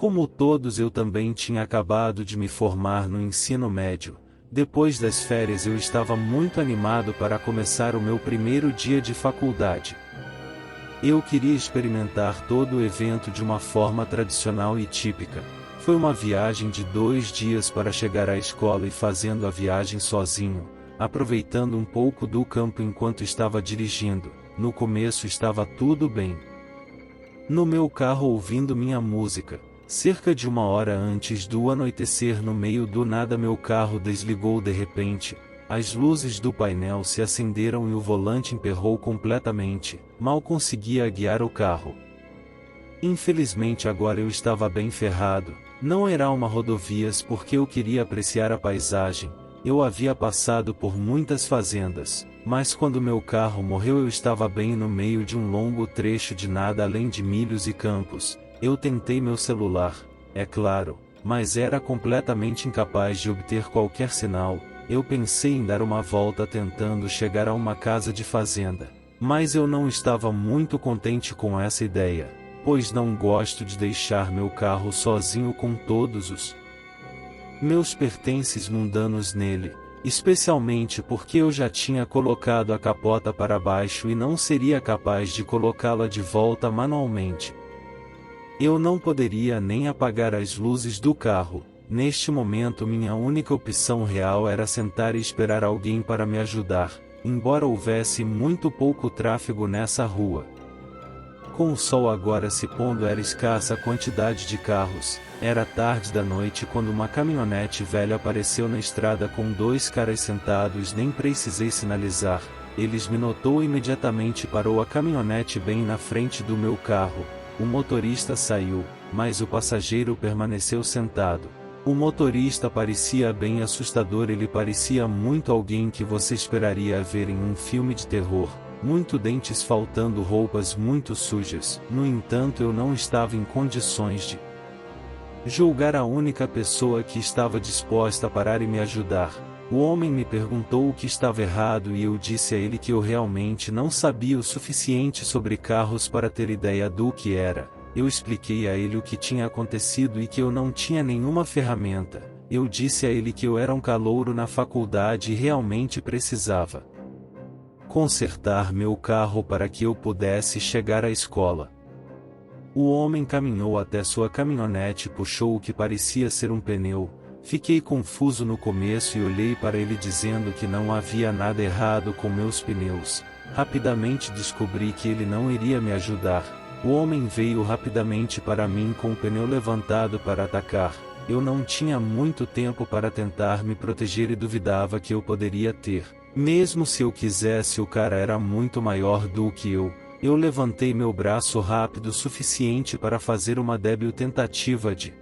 Como todos, eu também tinha acabado de me formar no ensino médio. Depois das férias eu estava muito animado para começar o meu primeiro dia de faculdade. Eu queria experimentar todo o evento de uma forma tradicional e típica. Foi uma viagem de 2 dias para chegar à escola e fazendo a viagem sozinho, aproveitando um pouco do campo enquanto estava dirigindo. No começo estava tudo bem. No meu carro ouvindo minha música. Cerca de 1 hora antes do anoitecer, no meio do nada meu carro desligou de repente. As luzes do painel se acenderam e o volante emperrou completamente. Mal conseguia guiar o carro. Infelizmente agora eu estava bem ferrado. Não era uma rodovias porque eu queria apreciar a paisagem. Eu havia passado por muitas fazendas, mas quando meu carro morreu eu estava bem no meio de um longo trecho de nada além de milhos e campos. Eu tentei meu celular, é claro, mas era completamente incapaz de obter qualquer sinal. Eu pensei em dar uma volta tentando chegar a uma casa de fazenda, mas eu não estava muito contente com essa ideia, pois não gosto de deixar meu carro sozinho com todos os meus pertences mundanos nele, especialmente porque eu já tinha colocado a capota para baixo e não seria capaz de colocá-la de volta manualmente. Eu não poderia nem apagar as luzes do carro. Neste momento minha única opção real era sentar e esperar alguém para me ajudar, embora houvesse muito pouco tráfego nessa rua. Com o sol agora se pondo era escassa a quantidade de carros. Era tarde da noite quando uma caminhonete velha apareceu na estrada com 2 caras sentados. Nem precisei sinalizar, eles me notou e imediatamente parou a caminhonete bem na frente do meu carro. O motorista saiu, mas o passageiro permaneceu sentado. O motorista parecia bem assustador, ele parecia muito alguém que você esperaria ver em um filme de terror. Muito dentes faltando, roupas muito sujas. No entanto, eu não estava em condições de julgar a única pessoa que estava disposta a parar e me ajudar. O homem me perguntou o que estava errado e eu disse a ele que eu realmente não sabia o suficiente sobre carros para ter ideia do que era. Eu expliquei a ele o que tinha acontecido e que eu não tinha nenhuma ferramenta. Eu disse a ele que eu era um calouro na faculdade e realmente precisava consertar meu carro para que eu pudesse chegar à escola. O homem caminhou até sua caminhonete e puxou o que parecia ser um pneu. Fiquei confuso no começo e olhei para ele dizendo que não havia nada errado com meus pneus. Rapidamente descobri que ele não iria me ajudar. O homem veio rapidamente para mim com o pneu levantado para atacar. Eu não tinha muito tempo para tentar me proteger e duvidava que eu poderia ter. Mesmo se eu quisesse, o cara era muito maior do que eu. Eu levantei meu braço rápido o suficiente para fazer uma débil tentativa de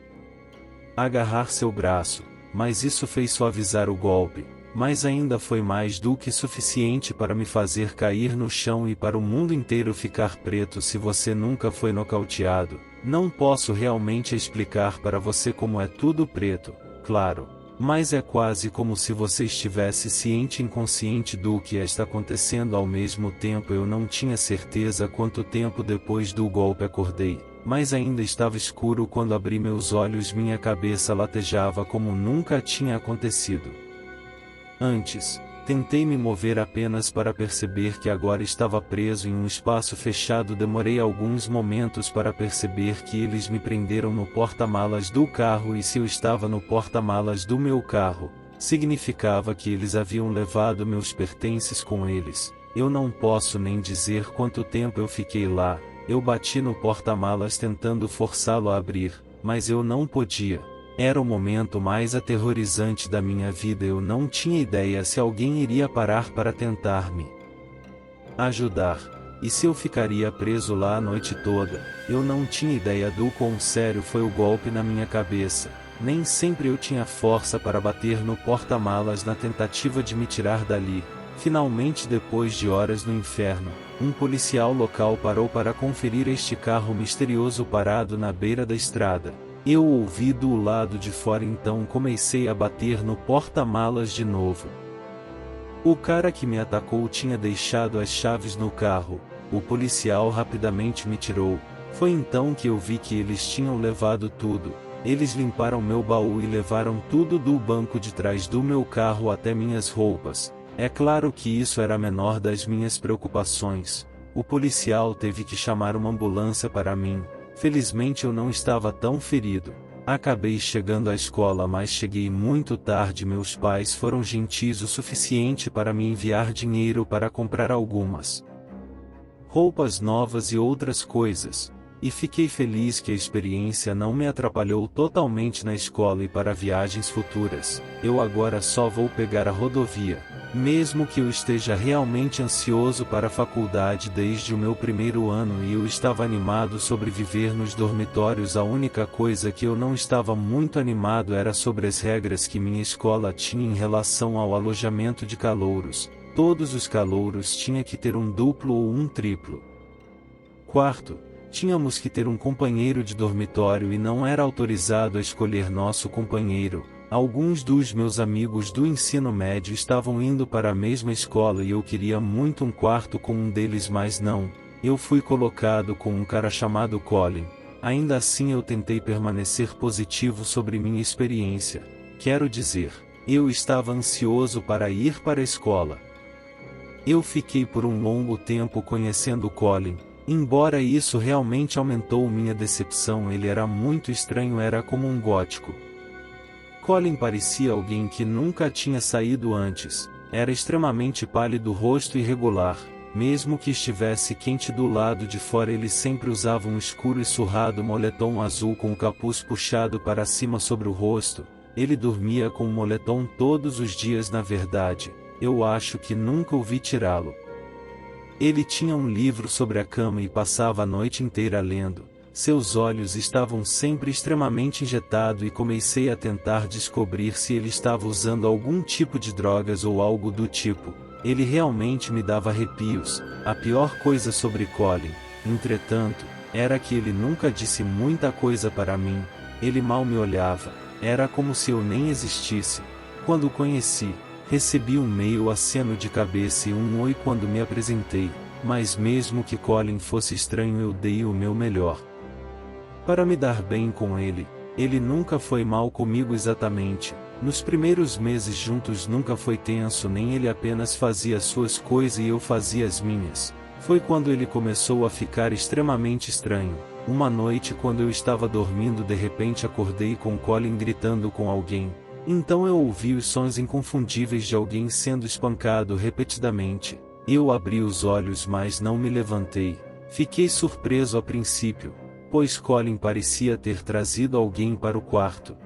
agarrar seu braço, mas isso fez suavizar o golpe. Mas ainda foi mais do que suficiente para me fazer cair no chão e para o mundo inteiro ficar preto. Se você nunca foi nocauteado, não posso realmente explicar para você como é tudo preto, claro. Mas é quase como se você estivesse ciente e inconsciente do que está acontecendo ao mesmo tempo. Eu não tinha certeza quanto tempo depois do golpe acordei, mas ainda estava escuro quando abri meus olhos. Minha cabeça latejava como nunca tinha acontecido antes. Tentei me mover apenas para perceber que agora estava preso em um espaço fechado. Demorei alguns momentos para perceber que eles me prenderam no porta-malas do carro, e se eu estava no porta-malas do meu carro, significava que eles haviam levado meus pertences com eles. Eu não posso nem dizer quanto tempo eu fiquei lá. Eu bati no porta-malas tentando forçá-lo a abrir, mas eu não podia. Era o momento mais aterrorizante da minha vida. Eu não tinha ideia se alguém iria parar para tentar me ajudar, e se eu ficaria preso lá a noite toda. Eu não tinha ideia do quão sério foi o golpe na minha cabeça. Nem sempre eu tinha força para bater no porta-malas na tentativa de me tirar dali. Finalmente, depois de horas no inferno, um policial local parou para conferir este carro misterioso parado na beira da estrada. Eu o ouvi do lado de fora, então comecei a bater no porta-malas de novo. O cara que me atacou tinha deixado as chaves no carro. O policial rapidamente me tirou. Foi então que eu vi que eles tinham levado tudo. Eles limparam meu baú e levaram tudo do banco de trás do meu carro até minhas roupas. É claro que isso era a menor das minhas preocupações. O policial teve que chamar uma ambulância para mim. Felizmente eu não estava tão ferido. Acabei chegando à escola, mas cheguei muito tarde. Meus pais foram gentis o suficiente para me enviar dinheiro para comprar algumas roupas novas e outras coisas. E fiquei feliz que a experiência não me atrapalhou totalmente na escola e para viagens futuras. Eu agora só vou pegar a rodovia. Mesmo que eu esteja realmente ansioso para a faculdade desde o meu primeiro ano e eu estava animado sobre viver nos dormitórios, a única coisa que eu não estava muito animado era sobre as regras que minha escola tinha em relação ao alojamento de calouros. Todos os calouros tinham que ter um duplo ou um triplo quarto. Tínhamos que ter um companheiro de dormitório e não era autorizado a escolher nosso companheiro. Alguns dos meus amigos do ensino médio estavam indo para a mesma escola e eu queria muito um quarto com um deles, mas não. Eu fui colocado com um cara chamado Colin. Ainda assim eu tentei permanecer positivo sobre minha experiência. Quero dizer, eu estava ansioso para ir para a escola. Eu fiquei por um longo tempo conhecendo Colin. Embora isso realmente aumentou minha decepção, ele era muito estranho, era como um gótico. Colin parecia alguém que nunca tinha saído antes. Era extremamente pálido, rosto irregular. Mesmo que estivesse quente do lado de fora, ele sempre usava um escuro e surrado moletom azul com o capuz puxado para cima sobre o rosto. Ele dormia com o moletom todos os dias. Na verdade, eu acho que nunca o vi tirá-lo. Ele tinha um livro sobre a cama e passava a noite inteira lendo. Seus olhos estavam sempre extremamente injetados e comecei a tentar descobrir se ele estava usando algum tipo de drogas ou algo do tipo. Ele realmente me dava arrepios. A pior coisa sobre Colin, entretanto, era que ele nunca disse muita coisa para mim. Ele mal me olhava. Era como se eu nem existisse. Quando o conheci, recebi um meio aceno de cabeça e um oi quando me apresentei, mas mesmo que Colin fosse estranho, eu dei o meu melhor para me dar bem com ele. Ele nunca foi mal comigo exatamente. Nos primeiros meses juntos nunca foi tenso, nem ele apenas fazia suas coisas e eu fazia as minhas. Foi quando ele começou a ficar extremamente estranho. Uma noite, quando eu estava dormindo, de repente acordei com Colin gritando com alguém. Então eu ouvi os sons inconfundíveis de alguém sendo espancado repetidamente. Eu abri os olhos, mas não me levantei. Fiquei surpreso a princípio, pois Colin parecia ter trazido alguém para o quarto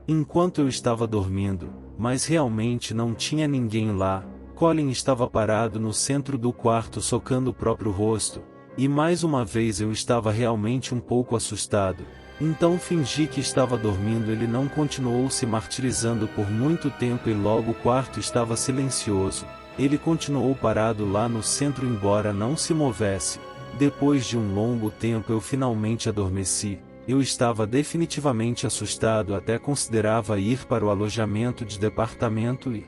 enquanto eu estava dormindo, mas realmente não tinha ninguém lá. Colin estava parado no centro do quarto socando o próprio rosto, e mais uma vez eu estava realmente um pouco assustado. Então fingi que estava dormindo. Ele não continuou se martirizando por muito tempo e logo o quarto estava silencioso. Ele continuou parado lá no centro, embora não se movesse. Depois de um longo tempo eu finalmente adormeci. Eu estava definitivamente assustado, até considerava ir para o alojamento de departamento e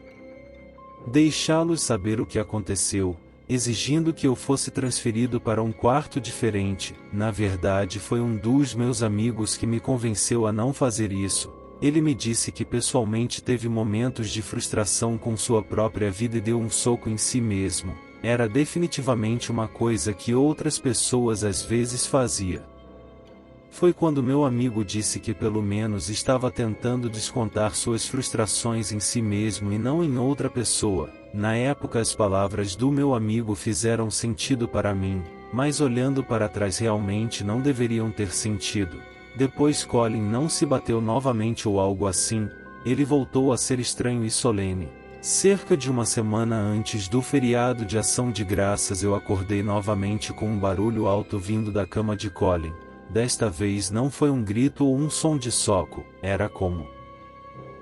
deixá-los saber o que aconteceu, exigindo que eu fosse transferido para um quarto diferente. Na verdade, foi um dos meus amigos que me convenceu a não fazer isso. Ele me disse que pessoalmente teve momentos de frustração com sua própria vida e deu um soco em si mesmo. Era definitivamente uma coisa que outras pessoas às vezes faziam. Foi quando meu amigo disse que pelo menos estava tentando descontar suas frustrações em si mesmo e não em outra pessoa. Na época as palavras do meu amigo fizeram sentido para mim, mas olhando para trás realmente não deveriam ter sentido. Depois Colin não se bateu novamente ou algo assim. Ele voltou a ser estranho e solene. Cerca de uma semana antes do feriado de Ação de Graças eu acordei novamente com um barulho alto vindo da cama de Colin. Desta vez não foi um grito ou um som de soco, era como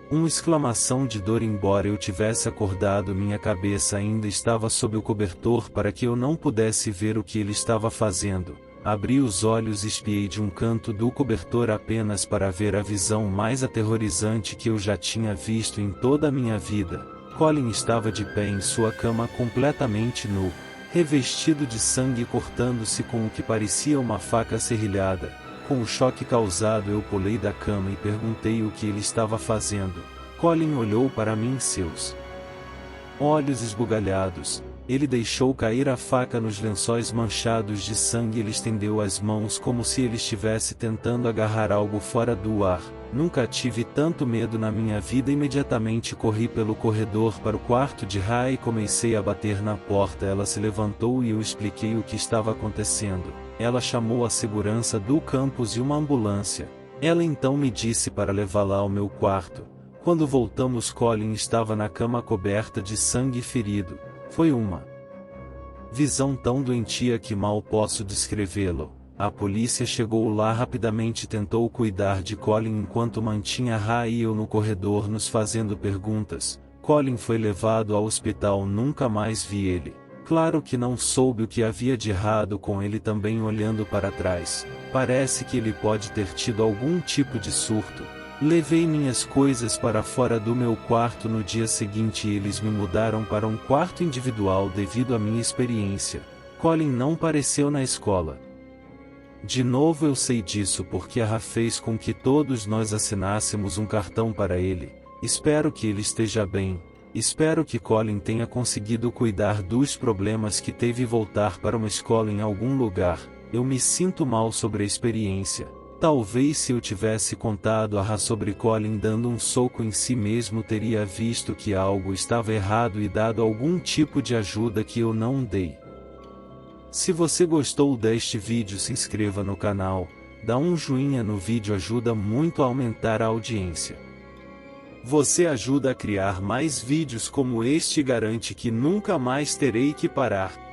uma exclamação de dor. Embora eu tivesse acordado, minha cabeça ainda estava sob o cobertor para que eu não pudesse ver o que ele estava fazendo. Abri os olhos e espiei de um canto do cobertor apenas para ver a visão mais aterrorizante que eu já tinha visto em toda a minha vida. Colin estava de pé em sua cama completamente nu. revestido de sangue e cortando-se com o que parecia uma faca serrilhada. Com o choque causado eu pulei da cama e perguntei o que ele estava fazendo. Colin olhou para mim, seus olhos esbugalhados. Ele deixou cair a faca nos lençóis manchados de sangue e ele estendeu as mãos como se ele estivesse tentando agarrar algo fora do ar. Nunca tive tanto medo na minha vida. Imediatamente corri pelo corredor para o quarto de Rai e comecei a bater na porta. Ela se levantou e eu expliquei o que estava acontecendo. Ela chamou a segurança do campus e uma ambulância. Ela então me disse para levá-la ao meu quarto. Quando voltamos, Colin estava na cama coberta de sangue e ferido. Foi uma visão tão doentia que mal posso descrevê-lo. A polícia chegou lá rapidamente e tentou cuidar de Colin enquanto mantinha Rai e eu no corredor nos fazendo perguntas. Colin foi levado ao hospital, nunca mais vi ele. Claro que não soube o que havia de errado com ele. Também olhando para trás, parece que ele pode ter tido algum tipo de surto. Levei minhas coisas para fora do meu quarto. No dia seguinte eles me mudaram para um quarto individual devido à minha experiência. Colin não apareceu na escola. De novo eu sei disso porque a Ra fez com que todos nós assinássemos um cartão para ele. Espero que ele esteja bem. Espero que Colin tenha conseguido cuidar dos problemas que teve e voltar para uma escola em algum lugar. Eu me sinto mal sobre a experiência. Talvez se eu tivesse contado a Ra sobre Colin dando um soco em si mesmo, teria visto que algo estava errado e dado algum tipo de ajuda que eu não dei. Se você gostou deste vídeo, se inscreva no canal, dá um joinha no vídeo, ajuda muito a aumentar a audiência. Você ajuda a criar mais vídeos como este e garante que nunca mais terei que parar.